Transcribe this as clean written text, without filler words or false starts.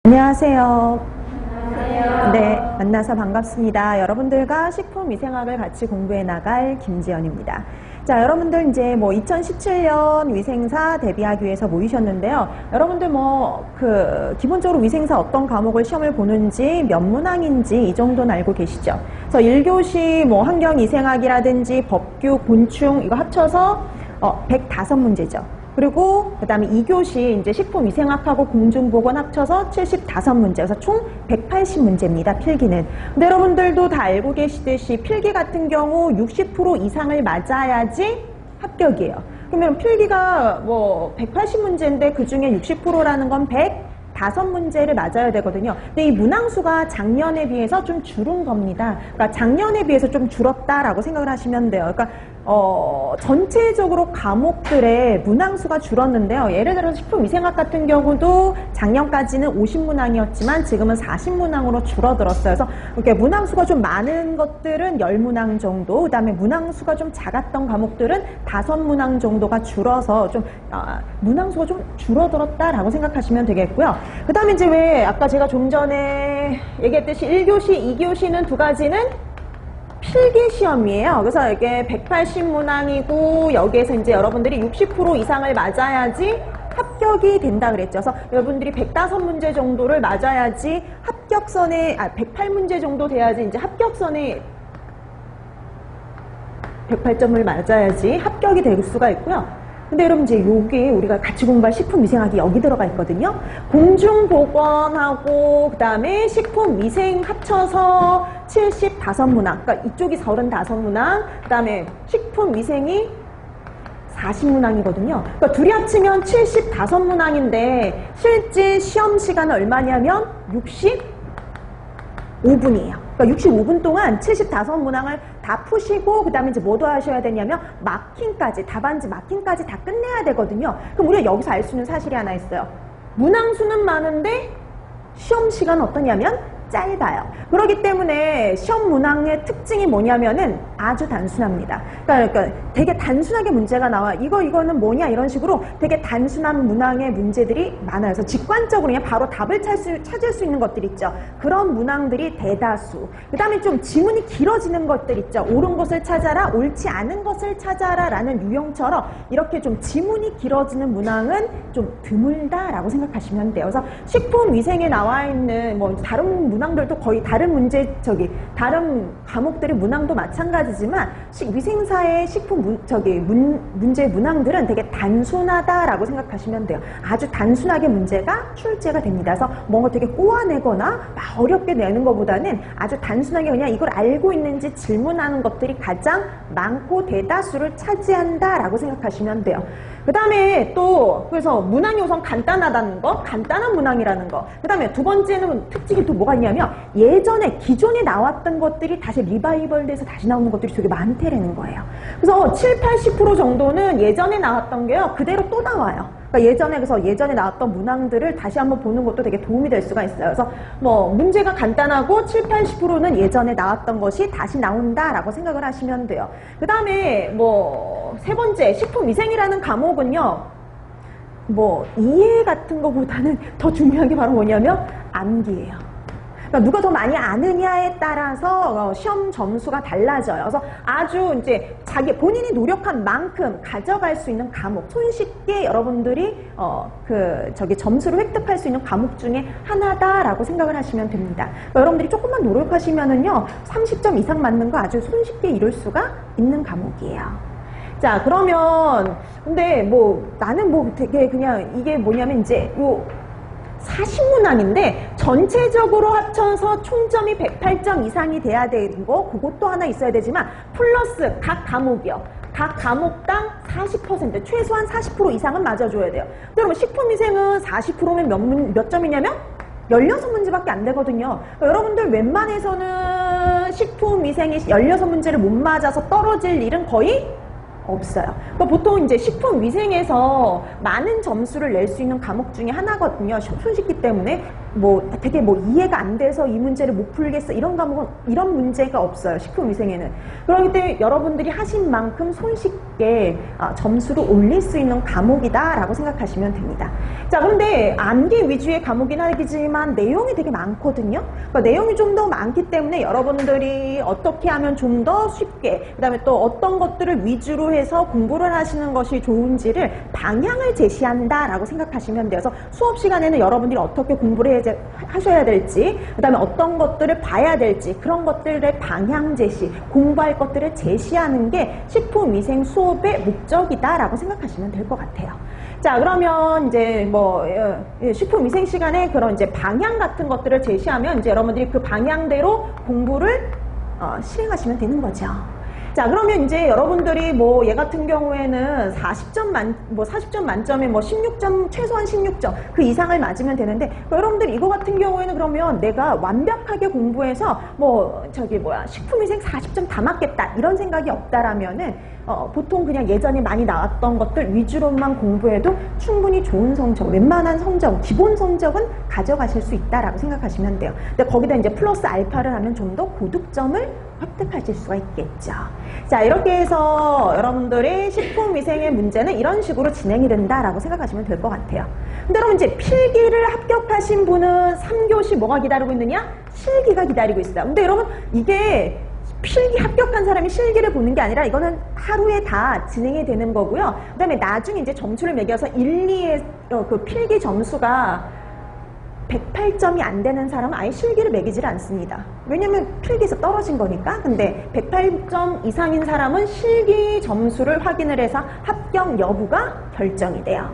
안녕하세요. 안녕하세요. 네, 만나서 반갑습니다. 여러분들과 식품위생학을 같이 공부해 나갈 김지연입니다. 자, 여러분들 이제 2017년 위생사 대비하기 위해서 모이셨는데요. 여러분들 기본적으로 위생사 어떤 과목을 시험을 보는지 몇 문항인지 이 정도는 알고 계시죠? 그래서 1교시 환경위생학이라든지 법규, 곤충 이거 합쳐서 105문제죠. 그리고 그 다음에 2교시 이제 식품위생학하고 공중보건 합쳐서 75문제, 그래서 총 180문제입니다, 필기는. 근데 여러분들도 다 알고 계시듯이 필기 같은 경우 60% 이상을 맞아야지 합격이에요. 그러면 필기가 180문제인데 그 중에 60%라는 건 105문제를 맞아야 되거든요. 근데 이 문항수가 작년에 비해서 좀 줄은 겁니다. 그러니까 작년에 비해서 좀 줄었다라고 생각을 하시면 돼요. 그러니까 전체적으로 과목들의 문항수가 줄었는데요. 예를 들어서 식품위생학 같은 경우도 작년까지는 50문항이었지만 지금은 40문항으로 줄어들었어요. 그래서 이렇게 문항수가 좀 많은 것들은 10문항 정도, 그 다음에 문항수가 좀 작았던 과목들은 5문항 정도가 줄어서 좀 문항수가 좀 줄어들었다라고 생각하시면 되겠고요. 그 다음에 이제 왜 아까 제가 좀 전에 얘기했듯이 1교시, 2교시는 두 가지는 필기 시험이에요. 그래서 이게 180문항이고 여기에서 이제 여러분들이 60% 이상을 맞아야지 합격이 된다 그랬죠. 그래서 여러분들이 105문제 정도를 맞아야지 합격선에 108문제 정도 돼야지 이제 합격선에 108점을 맞아야지 합격이 될 수가 있고요. 근데 여러분 이제 요게 우리가 같이 공부할 식품위생학이 여기 들어가 있거든요. 공중보건하고 그 다음에 식품위생 합쳐서 75문항, 그러니까 이쪽이 35문항, 그 다음에 식품위생이 40문항이거든요. 그러니까 둘이 합치면 75문항인데 실제 시험 시간은 얼마냐면 65분이에요. 그러니까 65분 동안 75문항을 다 푸시고 그 다음에 이제 뭐도 하셔야 되냐면 마킹까지, 답안지 마킹까지 다 끝내야 되거든요. 그럼 우리가 여기서 알 수 있는 사실이 하나 있어요. 문항수는 많은데 시험 시간은 어떠냐면 짧아요. 그렇기 때문에 시험 문항의 특징이 뭐냐면은 아주 단순합니다. 그러니까 되게 단순하게 문제가 나와. 이거는 뭐냐 이런 식으로 되게 단순한 문항의 문제들이 많아요. 그래서 직관적으로 그냥 바로 답을 찾을 수 있는 것들 있죠. 그런 문항들이 대다수. 그 다음에 좀 지문이 길어지는 것들 있죠. 옳은 것을 찾아라, 옳지 않은 것을 찾아라 라는 유형처럼 이렇게 좀 지문이 길어지는 문항은 좀 드물다라고 생각하시면 돼요. 그래서 식품위생에 나와 있는 다른 문항들도 거의 다른 다른 과목들의 문항도 마찬가지지만 위생사의 문제 문항들은 되게 단순하다라고 생각하시면 돼요. 아주 단순하게 문제가 출제가 됩니다. 그래서 뭔가 되게 꼬아내거나 막 어렵게 내는 것보다는 아주 단순하게 그냥 이걸 알고 있는지 질문하는 것들이 가장 많고 대다수를 차지한다라고 생각하시면 돼요. 그 다음에 또 그래서 문항이 우선 간단하다는 거, 간단한 문항이라는 거. 그 다음에 두 번째는 특징이 또 뭐가 있냐면 예전에 기존에 나왔던 것들이 다시 리바이벌 돼서 다시 나오는 것들이 되게 많대라는 거예요. 그래서 70~80% 정도는 예전에 나왔던 게요 그대로 또 나와요. 그러니까 예전에 나왔던 문항들을 다시 한번 보는 것도 되게 도움이 될 수가 있어요. 그래서 문제가 간단하고 70~80%는 예전에 나왔던 것이 다시 나온다라고 생각을 하시면 돼요. 그 다음에 세 번째 식품위생이라는 과목은요 이해 같은 것보다는 더 중요한 게 바로 뭐냐면 암기예요. 그러니까 누가 더 많이 아느냐에 따라서 시험 점수가 달라져요. 그래서 아주 이제 본인이 노력한 만큼 가져갈 수 있는 과목, 손쉽게 여러분들이 점수를 획득할 수 있는 과목 중에 하나다라고 생각을 하시면 됩니다. 그러니까 여러분들이 조금만 노력하시면은요 30점 이상 맞는 거 아주 손쉽게 이룰 수가 있는 과목이에요. 자, 그러면 근데 나는 되게 그냥 이게 뭐냐면 이제 40문항인데 전체적으로 합쳐서 총점이 108점 이상이 돼야 되는 거 그것도 하나 있어야 되지만 플러스 각 과목이요. 각 과목당 40%, 최소한 40% 이상은 맞아줘야 돼요. 근데 여러분 식품위생은 40%면 몇 점이냐면 16문제밖에 안 되거든요. 그러니까 여러분들 웬만해서는 식품위생이 16문제를 못 맞아서 떨어질 일은 거의 없어요. 그러니까 보통 이제 식품위생에서 많은 점수를 낼 수 있는 과목 중에 하나거든요. 손쉽기 때문에. 되게 이해가 안 돼서 이 문제를 못 풀겠어 이런 과목은 이런 문제가 없어요. 식품위생에는. 그렇기 때문에 여러분들이 하신 만큼 손쉽게 점수를 올릴 수 있는 과목이다라고 생각하시면 됩니다. 자, 그런데 암기 위주의 과목이긴 하지만 내용이 되게 많거든요. 그러니까 내용이 좀 더 많기 때문에 여러분들이 어떻게 하면 좀 더 쉽게, 그 다음에 또 어떤 것들을 위주로 해서 공부를 하시는 것이 좋은지를 방향을 제시한다라고 생각하시면 돼요. 그래서 수업 시간에는 여러분들이 어떻게 공부를 하셔야 될지, 그 다음에 어떤 것들을 봐야 될지, 그런 것들의 방향 제시, 공부할 것들을 제시하는 게 식품위생 수업의 목적이다라고 생각하시면 될 것 같아요. 자, 그러면 이제 식품위생 시간에 그런 이제 방향 같은 것들을 제시하면 이제 여러분들이 그 방향대로 공부를 실행하시면 되는 거죠. 자, 그러면 이제 여러분들이 얘 같은 경우에는 40점 만점에 16점, 최소한 16점 그 이상을 맞으면 되는데, 여러분들 이거 같은 경우에는 그러면 내가 완벽하게 공부해서 식품위생 40점 다 맞겠다 이런 생각이 없다라면은 보통 그냥 예전에 많이 나왔던 것들 위주로만 공부해도 충분히 좋은 성적, 웬만한 성적, 기본 성적은 가져가실 수 있다라고 생각하시면 돼요. 근데 거기다 이제 플러스 알파를 하면 좀 더 고득점을 획득하실 수가 있겠죠. 자, 이렇게 해서 여러분들의 식품위생의 문제는 이런 식으로 진행이 된다라고 생각하시면 될 것 같아요. 근데 여러분 이제 필기를 합격하신 분은 3교시 뭐가 기다리고 있느냐? 실기가 기다리고 있어요. 근데 여러분 이게 필기 합격한 사람이 실기를 보는 게 아니라 이거는 하루에 다 진행이 되는 거고요. 그 다음에 나중에 이제 점수를 매겨서 1, 2의 그 필기 점수가 108점이 안 되는 사람은 아예 실기를 매기질 않습니다. 왜냐면 필기에서 떨어진 거니까. 근데 108점 이상인 사람은 실기 점수를 확인을 해서 합격 여부가 결정이 돼요.